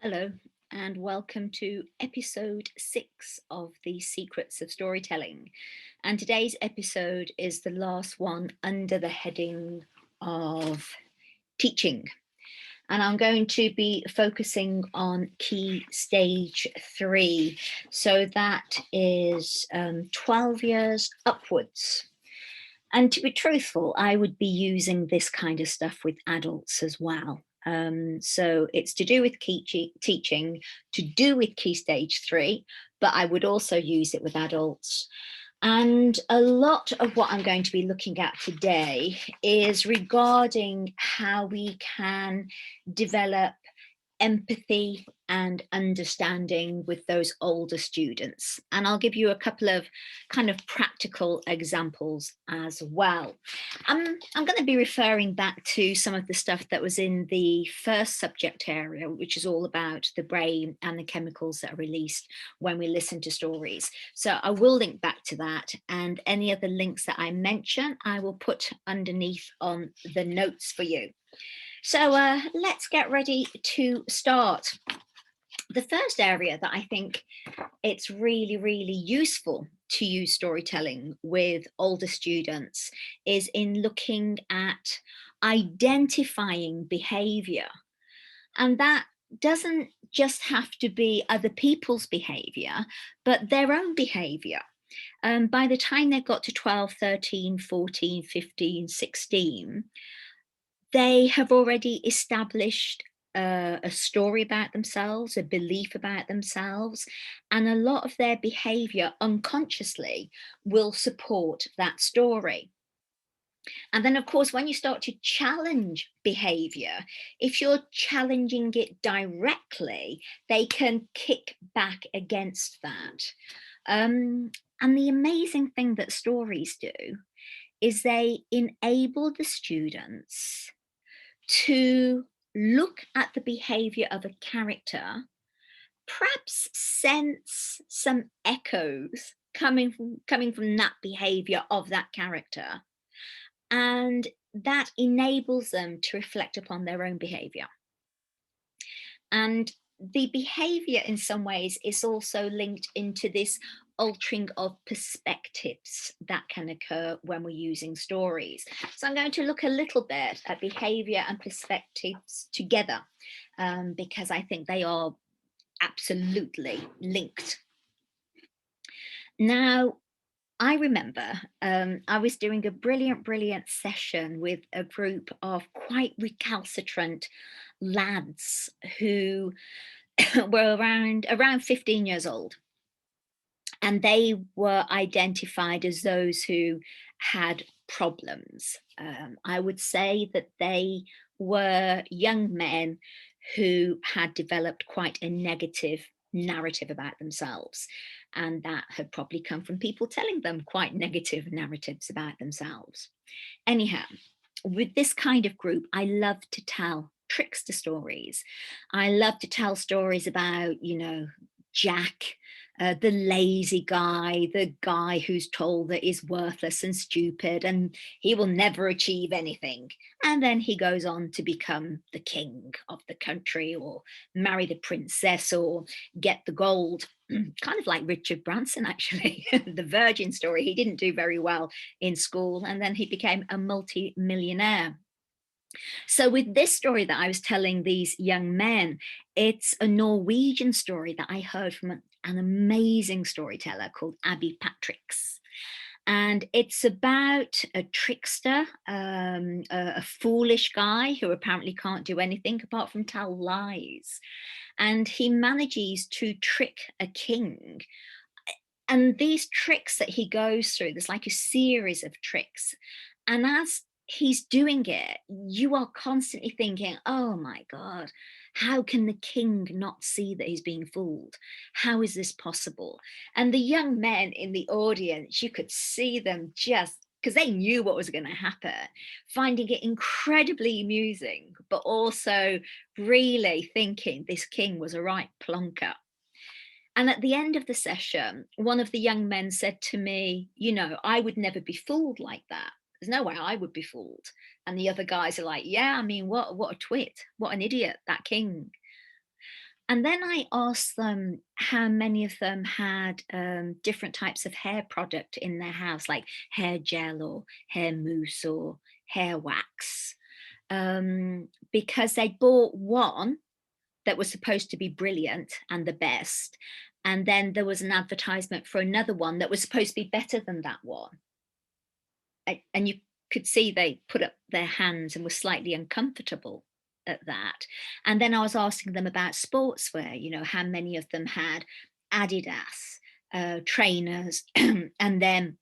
Hello, and welcome to episode 6 of the Secrets of Storytelling. And today's episode is the last one under the heading of teaching. And I'm going to be focusing on key stage 3. So that is 12 years upwards. And to be truthful, I would be using this kind of stuff with adults as well. So it's to do with teaching, to do with Key Stage 3, but I would also use it with adults. And a lot of what I'm going to be looking at today is regarding how we can develop empathy and understanding with those older students. And I'll give you a couple of kind of practical examples as well. I'm going to be referring back to some of the stuff that was in the first subject area, which is all about the brain and the chemicals that are released when we listen to stories. So I will link back to that, and any other links that I mention, I will put underneath on the notes for you. So let's get ready to start. The first area that I think it's really, really useful to use storytelling with older students is in looking at identifying behavior. And that doesn't just have to be other people's behavior, but their own behavior. By the time they've got to 12, 13, 14, 15, 16, they have already established a story about themselves, a belief about themselves, and a lot of their behavior unconsciously will support that story. And then, of course, when you start to challenge behavior, if you're challenging it directly, they can kick back against that. And the amazing thing that stories do is they enable the students to look at the behavior of a character, perhaps sense some echoes coming from that behavior of that character, and that enables them to reflect upon their own behavior. And the behavior in some ways is also linked into this altering of perspectives that can occur when we're using stories. So I'm going to look a little bit at behavior and perspectives together, because I think they are absolutely linked. Now, I remember I was doing a brilliant session with a group of quite recalcitrant lads who were around 15 years old, and they were identified as those who had problems. I would say that they were young men who had developed quite a negative narrative about themselves, and that had probably come from people telling them quite negative narratives about themselves. Anyhow, with this kind of group, I love to tell trickster stories. I love to tell stories about, Jack, the lazy guy, the guy who's told that he's worthless and stupid and he will never achieve anything. And then he goes on to become the king of the country, or marry the princess, or get the gold. Kind of like Richard Branson, actually, the Virgin story. He didn't do very well in school, and then he became a multi-millionaire. So, with this story that I was telling these young men, it's a Norwegian story that I heard from an amazing storyteller called Abby Patricks. And it's about a trickster, a foolish guy who apparently can't do anything apart from tell lies. And he manages to trick a king. And these tricks that he goes through, there's like a series of tricks. And as he's doing it, you are constantly thinking, oh my God, how can the king not see that he's being fooled? How is this possible? And the young men in the audience, you could see them just because they knew what was going to happen, finding it incredibly amusing, but also really thinking this king was a right plonker. And at the end of the session, one of the young men said to me, I would never be fooled like that. There's no way I would be fooled. And the other guys are like, yeah, I mean, what a twit, what an idiot, that king. And then I asked them how many of them had different types of hair product in their house, like hair gel or hair mousse or hair wax, because they bought one that was supposed to be brilliant and the best. And then there was an advertisement for another one that was supposed to be better than that one. And you could see they put up their hands and were slightly uncomfortable at that. And then I was asking them about sportswear, how many of them had Adidas trainers, and then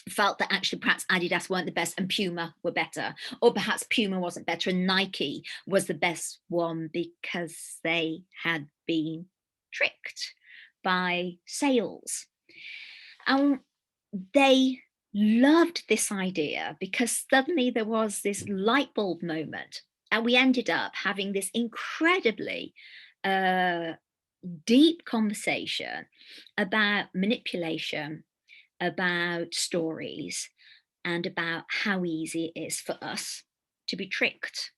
felt that actually perhaps Adidas weren't the best and Puma were better, or perhaps Puma wasn't better and Nike was the best one because they had been tricked by sales. And they loved this idea because suddenly there was this light bulb moment, and we ended up having this incredibly uh, deep conversation about manipulation, about stories, and about how easy it is for us to be tricked.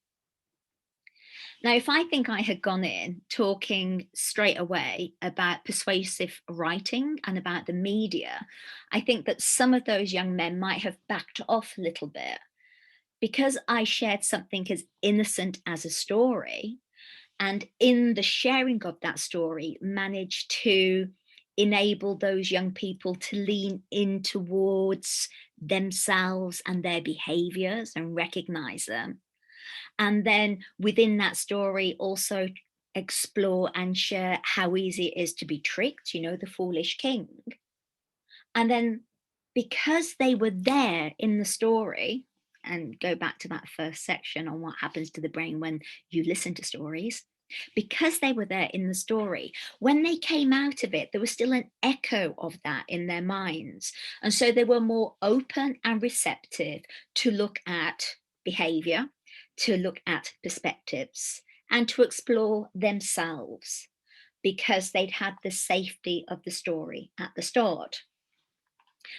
Now, if I think I had gone in talking straight away about persuasive writing and about the media, I think that some of those young men might have backed off a little bit. Because I shared something as innocent as a story, and in the sharing of that story, managed to enable those young people to lean in towards themselves and their behaviors and recognize them, and then within that story also explore and share how easy it is to be tricked, the foolish king. And then because they were there in the story, and go back to that first section on what happens to the brain when you listen to stories, because they were there in the story, when they came out of it, there was still an echo of that in their minds. And so they were more open and receptive to look at behavior, to look at perspectives, and to explore themselves because they'd had the safety of the story at the start.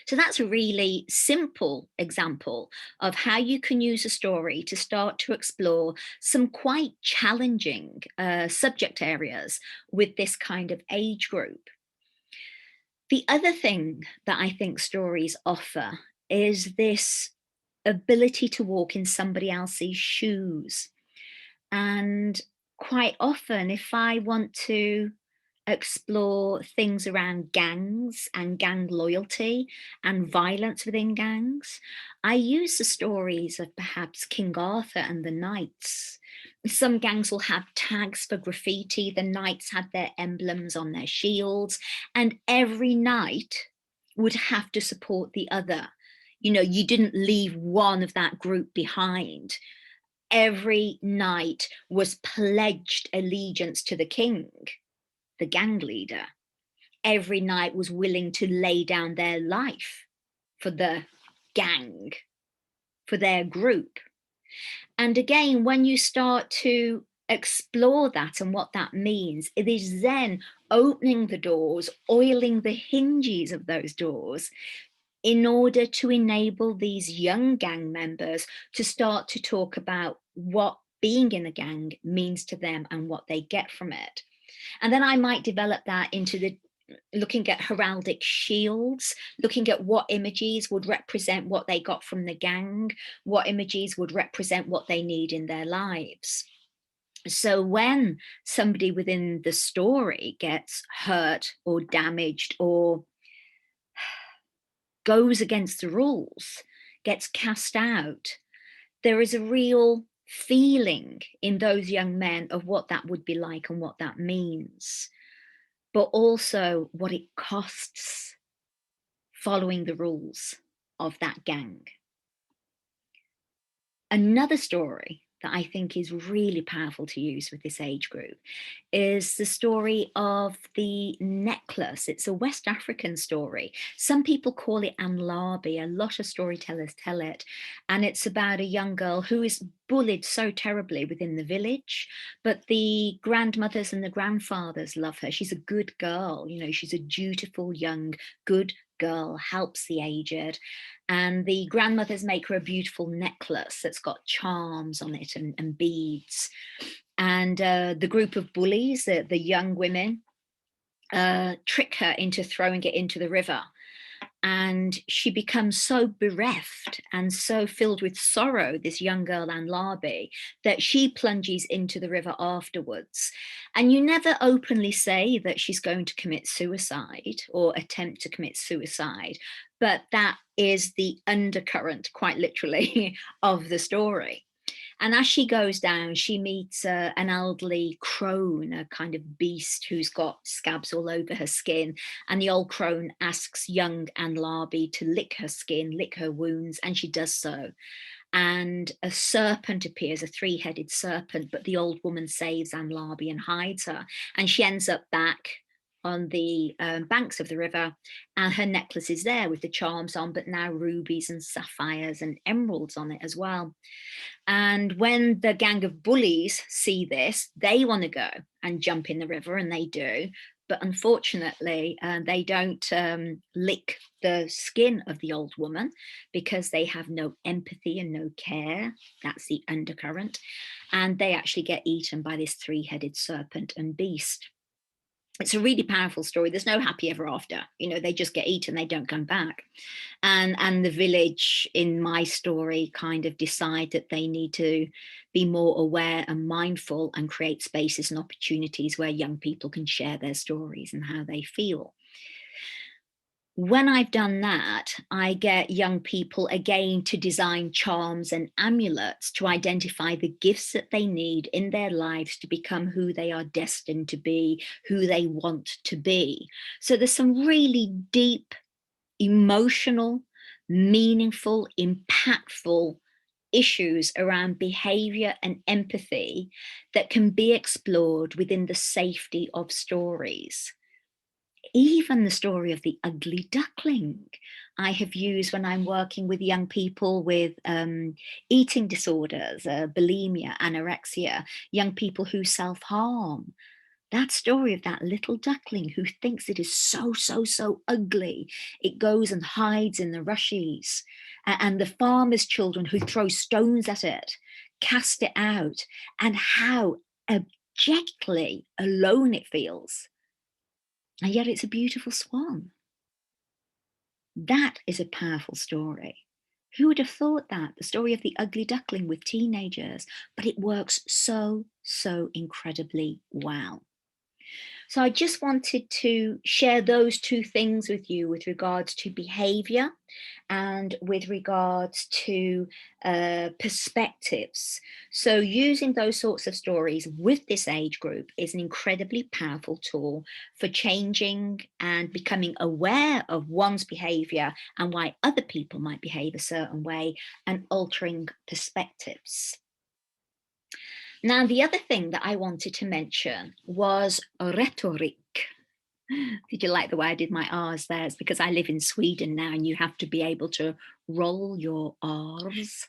So that's a really simple example of how you can use a story to start to explore some quite challenging subject areas with this kind of age group. The other thing that I think stories offer is this ability to walk in somebody else's shoes. And quite often, if I want to explore things around gangs and gang loyalty and violence within gangs, I use the stories of perhaps King Arthur and the knights. Some gangs will have tags for graffiti, the knights had their emblems on their shields, and every knight would have to support the other. You didn't leave one of that group behind. Every knight was pledged allegiance to the king, the gang leader. Every knight was willing to lay down their life for the gang, for their group. And again, when you start to explore that and what that means, it is then opening the doors, oiling the hinges of those doors in order to enable these young gang members to start to talk about what being in a gang means to them and what they get from it. And then I might develop that into the looking at heraldic shields, looking at what images would represent what they got from the gang, what images would represent what they need in their lives. So when somebody within the story gets hurt or damaged or goes against the rules, gets cast out, there is a real feeling in those young men of what that would be like and what that means, but also what it costs following the rules of that gang. Another story that I think is really powerful to use with this age group is the story of the necklace. It's a West African story. Some people call it Anlabi. A lot of storytellers tell it. And it's about a young girl who is bullied so terribly within the village, but the grandmothers and the grandfathers love her. She's a good girl. She's a dutiful, young, good girl, helps the aged. And the grandmothers make her a beautiful necklace that's got charms on it and beads. And the group of bullies, the young women, trick her into throwing it into the river. And she becomes so bereft and so filled with sorrow, this young girl, Anne Larby, that she plunges into the river afterwards. And you never openly say that she's going to commit suicide or attempt to commit suicide, but that is the undercurrent, quite literally, of the story. And as she goes down, she meets an elderly crone, a kind of beast who's got scabs all over her skin. And the old crone asks young Anne Larby to lick her skin, lick her wounds, and she does so. And a serpent appears, a three-headed serpent, but the old woman saves Anne Larby and hides her. And she ends up back on the banks of the river, and her necklace is there with the charms on, but now rubies and sapphires and emeralds on it as well. And when the gang of bullies see this, they want to go and jump in the river, and they do. But unfortunately, they don't lick the skin of the old woman because they have no empathy and no care. That's the undercurrent. And they actually get eaten by this three-headed serpent and beast. It's a really powerful story. There's no happy ever after. You know, they just get eaten, they don't come back. And the village in my story kind of decide that they need to be more aware and mindful and create spaces and opportunities where young people can share their stories and how they feel. When I've done that, I get young people again to design charms and amulets to identify the gifts that they need in their lives to become who they are destined to be, who they want to be. So there's some really deep, emotional, meaningful, impactful issues around behavior and empathy that can be explored within the safety of stories. Even the story of the ugly duckling I have used when I'm working with young people with eating disorders, bulimia, anorexia, young people who self-harm. That story of that little duckling who thinks it is so, so, so ugly. It goes and hides in the rushes. And the farmer's children who throw stones at it, cast it out, and how abjectly alone it feels. And yet it's a beautiful swan. That is a powerful story. Who would have thought that? The story of the ugly duckling with teenagers, but it works so, so incredibly well. So I just wanted to share those two things with you with regards to behavior and with regards to perspectives. So using those sorts of stories with this age group is an incredibly powerful tool for changing and becoming aware of one's behavior and why other people might behave a certain way and altering perspectives. Now, the other thing that I wanted to mention was rhetoric. Did you like the way I did my R's there? It's because I live in Sweden now and you have to be able to roll your R's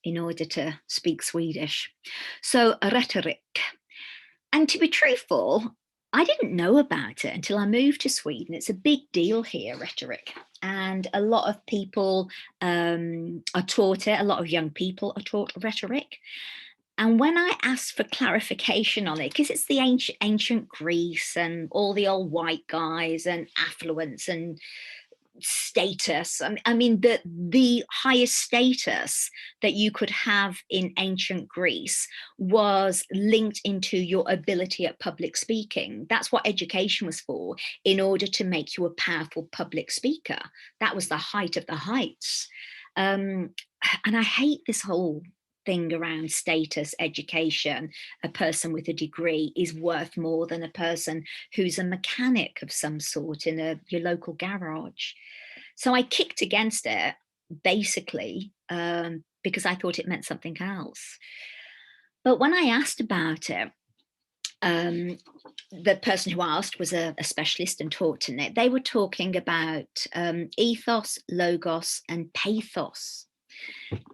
in order to speak Swedish. So, rhetoric. And to be truthful, I didn't know about it until I moved to Sweden. It's a big deal here, rhetoric. And a lot of people are taught it, a lot of young people are taught rhetoric. And when I asked for clarification on it, because it's the ancient Greece and all the old white guys and affluence and status, I mean the highest status that you could have in ancient Greece was linked into your ability at public speaking. That's what education was for, in order to make you a powerful public speaker. That was the height of the heights. And I hate this whole thing around status, education. A person with a degree is worth more than a person who's a mechanic of some sort in your local garage. So I kicked against it, basically, because I thought it meant something else. But when I asked about it, the person who asked was a specialist and taught in it. They were talking about ethos, logos, and pathos.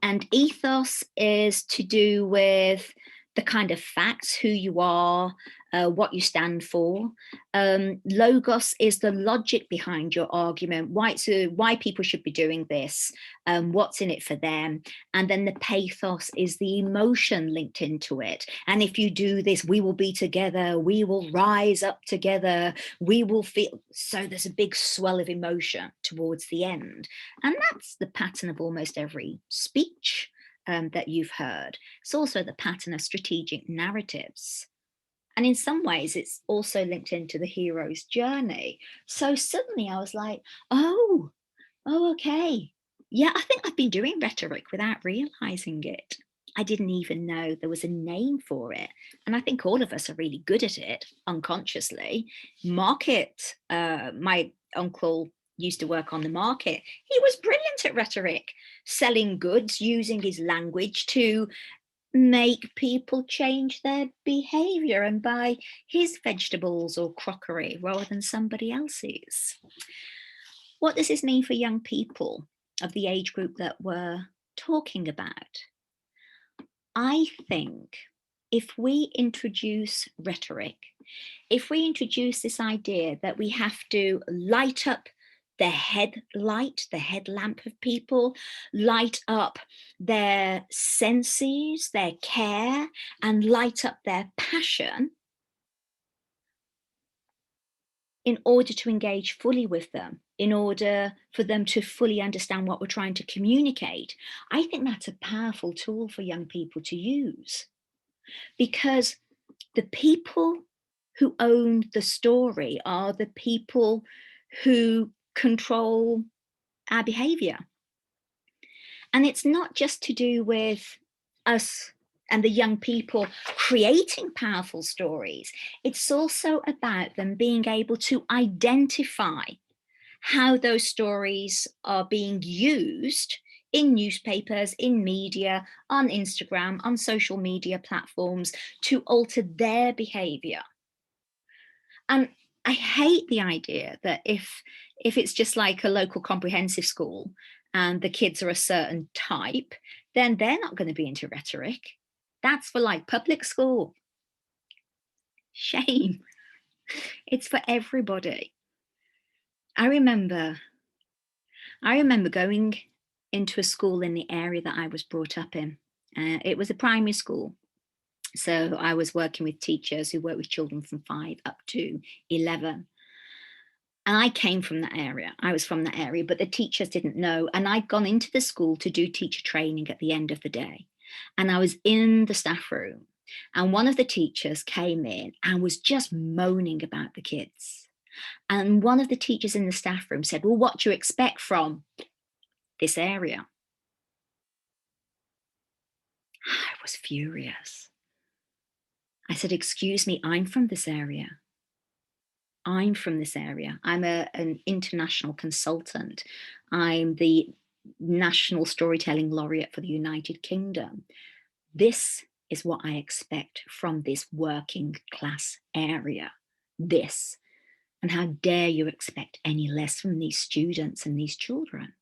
And ethos is to do with the kind of facts, who you are, what you stand for. Logos is the logic behind your argument, why people should be doing this, what's in it for them. And then the pathos is the emotion linked into it. And if you do this, we will be together, we will rise up together, we will feel. So there's a big swell of emotion towards the end. And that's the pattern of almost every speech that you've heard. It's also the pattern of strategic narratives. And in some ways, it's also linked into the hero's journey. So suddenly I was like, oh, okay. Yeah, I think I've been doing rhetoric without realizing it. I didn't even know there was a name for it. And I think all of us are really good at it unconsciously. Market, my uncle used to work on the market. He was brilliant at rhetoric, selling goods, using his language to make people change their behavior and buy his vegetables or crockery rather than somebody else's. What does this mean for young people of the age group that we're talking about? I think if we introduce rhetoric, if we introduce this idea that we have to light up the headlight, the headlamp of people, light up their senses, their care, and light up their passion in order to engage fully with them, in order for them to fully understand what we're trying to communicate, I think that's a powerful tool for young people to use. Because the people who own the story are the people who control our behavior. And it's not just to do with us and the young people creating powerful stories. It's also about them being able to identify how those stories are being used in newspapers, in media, on Instagram, on social media platforms to alter their behavior. And I hate the idea that if it's just like a local comprehensive school and the kids are a certain type, then they're not going to be into rhetoric. That's for like public school. Shame. It's for everybody. I remember going into a school in the area that I was brought up in. It was a primary school. So I was working with teachers who work with children from 5 up to 11. And I came from that area. I was from that area, but the teachers didn't know. And I'd gone into the school to do teacher training at the end of the day. And I was in the staff room. And one of the teachers came in and was just moaning about the kids. And one of the teachers in the staff room said, well, what do you expect from this area? I was furious. I said, excuse me, I'm from this area. I'm from this area. I'm an international consultant. I'm the National Storytelling Laureate for the United Kingdom. This is what I expect from this working class area. This. And how dare you expect any less from these students and these children?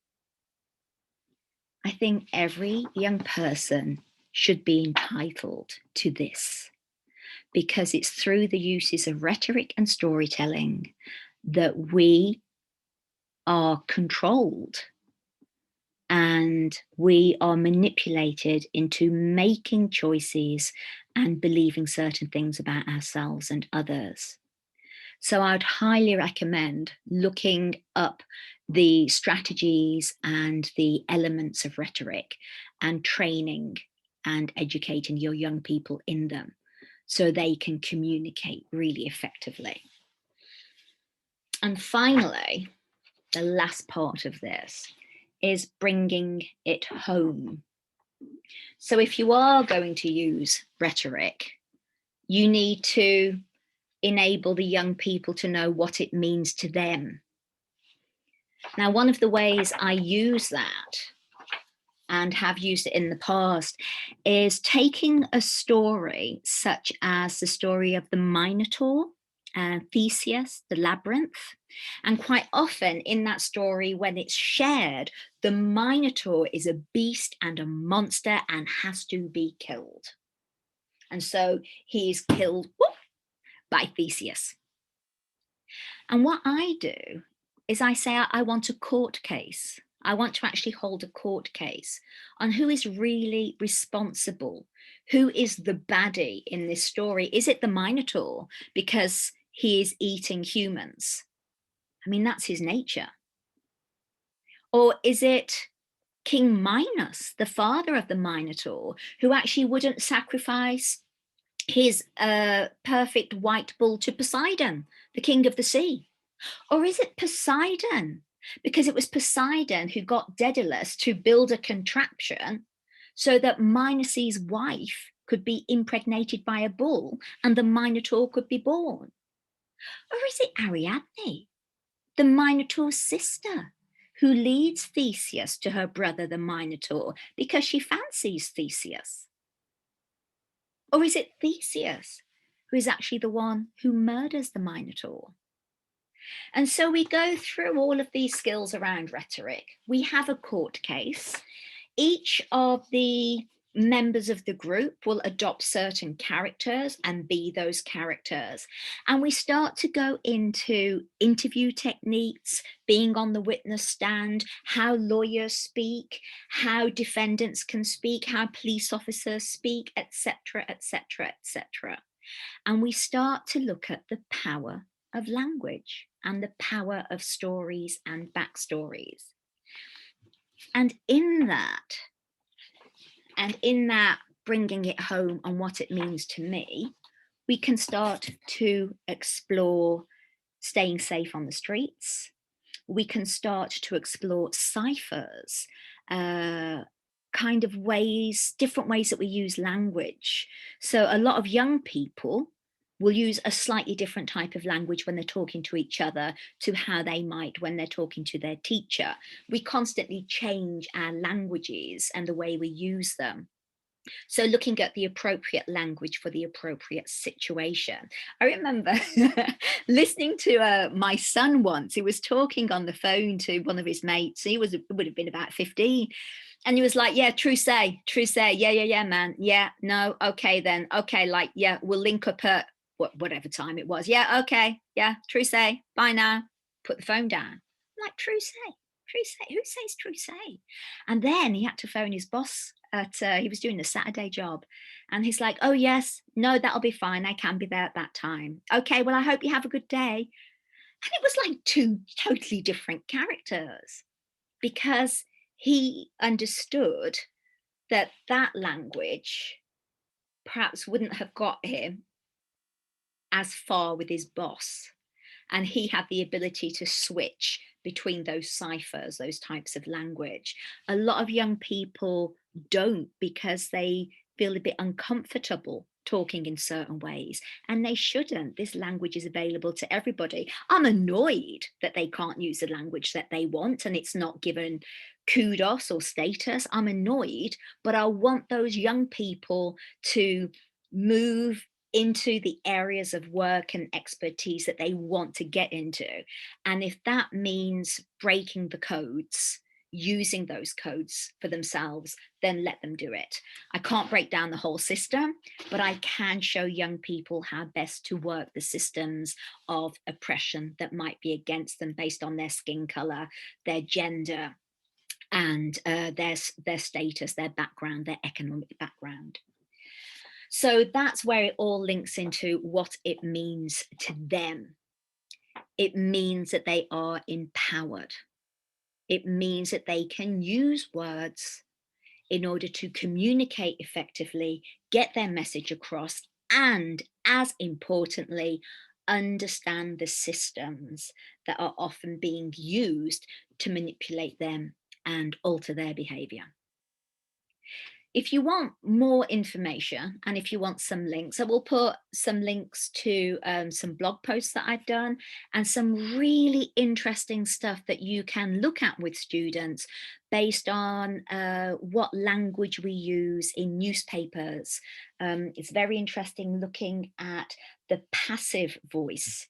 I think every young person should be entitled to this, because it's through the uses of rhetoric and storytelling that we are controlled and we are manipulated into making choices and believing certain things about ourselves and others. So I'd highly recommend looking up the strategies and the elements of rhetoric and training and educating your young people in them so they can communicate really effectively. And finally, the last part of this is bringing it home. So if you are going to use rhetoric, you need to enable the young people to know what it means to them. Now, one of the ways I use that and have used it in the past is taking a story such as the story of the Minotaur, Theseus, the labyrinth. And quite often in that story, when it's shared, the Minotaur is a beast and a monster and has to be killed. And so he is killed by Theseus. And what I do is I say, I want a court case. I want to actually hold a court case on who is really responsible. Who is the baddie in this story? Is it the Minotaur because he is eating humans? I mean, that's his nature. Or is it King Minos, the father of the Minotaur, who actually wouldn't sacrifice his perfect white bull to Poseidon, the king of the sea? Or is it Poseidon? Because it was Poseidon who got Daedalus to build a contraption so that Minos's wife could be impregnated by a bull and the Minotaur could be born. Or is it Ariadne, the Minotaur's sister, who leads Theseus to her brother, the Minotaur, because she fancies Theseus? Or is it Theseus, who is actually the one who murders the Minotaur? And so we go through all of these skills around rhetoric. We have a court case. Each of the members of the group will adopt certain characters and be those characters. And we start to go into interview techniques, being on the witness stand, how lawyers speak, how defendants can speak, how police officers speak, etc., etc., etc. And we start to look at the power of language and the power of stories and backstories. And in that bringing it home on what it means to me, we can start to explore staying safe on the streets. We can start to explore ciphers, kind of ways, different ways that we use language. So a lot of young people will use a slightly different type of language when they're talking to each other to how they might when they're talking to their teacher. We constantly change our languages and the way we use them. So looking at the appropriate language for the appropriate situation. I remember listening to my son once. He was talking on the phone to one of his mates. Would have been about 15. And he was like, yeah, true say, yeah, man. Yeah, no, okay then. Okay, like, yeah, we'll link up at whatever time it was. Yeah, okay, yeah, true say, bye now. Put the phone down. I'm like, true say, who says true say? And then he had to phone his boss he was doing a Saturday job, and he's like, oh yes, no, that'll be fine, I can be there at that time. Okay, well, I hope you have a good day. And it was like two totally different characters, because he understood that language perhaps wouldn't have got him as far with his boss, and he had the ability to switch between those ciphers, those types of language. A lot of young people don't, because they feel a bit uncomfortable talking in certain ways, and they shouldn't. This language is available to everybody. I'm annoyed that they can't use the language that they want and it's not given kudos or status. I'm annoyed, but I want those young people to move into the areas of work and expertise that they want to get into. And if that means breaking the codes, using those codes for themselves, then let them do it. I can't break down the whole system, but I can show young people how best to work the systems of oppression that might be against them based on their skin color, their gender, and their status, their background, their economic background. So that's where it all links into what it means to them. It means that they are empowered. It means that they can use words in order to communicate effectively, get their message across, and as importantly, understand the systems that are often being used to manipulate them and alter their behavior. If you want more information and if you want some links, I will put some links to some blog posts that I've done and some really interesting stuff that you can look at with students based on what language we use in newspapers. It's very interesting looking at the passive voice,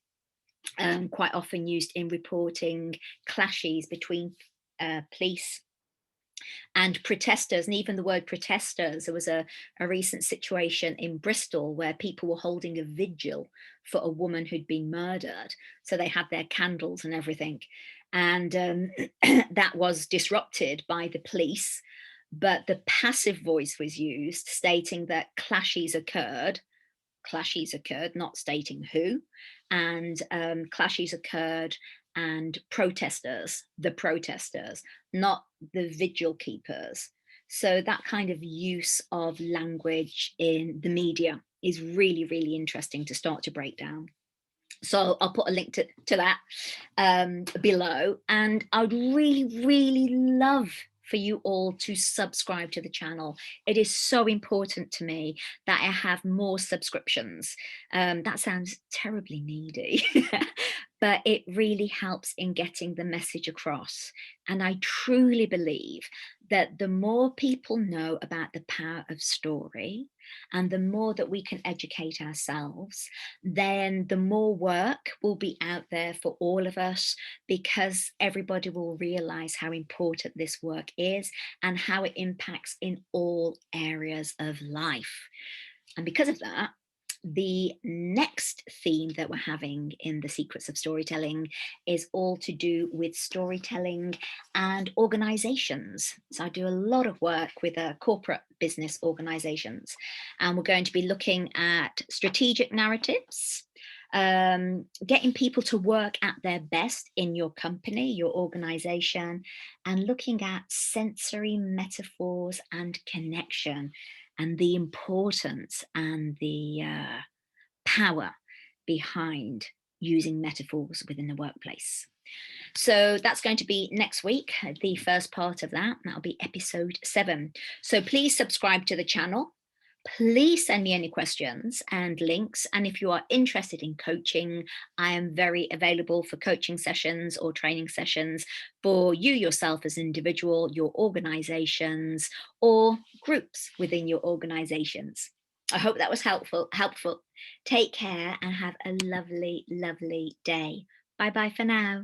quite often used in reporting clashes between police And protesters, and even the word protesters, there was a recent situation in Bristol where people were holding a vigil for a woman who'd been murdered. So they had their candles and everything. And that was disrupted by the police. But the passive voice was used, stating that clashes occurred, not stating who, and clashes occurred, and the protesters, not the vigil keepers. So that kind of use of language in the media is really, really interesting to start to break down. So I'll put a link to that below. And I'd really, really love for you all to subscribe to the channel. It is so important to me that I have more subscriptions. That sounds terribly needy, but it really helps in getting the message across. And I truly believe that the more people know about the power of story, and the more that we can educate ourselves, then the more work will be out there for all of us, because everybody will realize how important this work is and how it impacts in all areas of life. And because of that, the next theme that we're having in the Secrets of Storytelling is all to do with storytelling and organizations. So I do a lot of work with corporate business organizations, and we're going to be looking at strategic narratives, getting people to work at their best in your company, your organization, and looking at sensory metaphors and connection, and the importance and the power behind using metaphors within the workplace. So that's going to be next week, the first part of that. That'll be episode 7. So please subscribe to the channel. Please send me any questions and links. And if you are interested in coaching, I am very available for coaching sessions or training sessions for you yourself as an individual, your organizations, or groups within your organizations. I hope that was helpful. Take care and have a lovely, lovely day. Bye bye for now.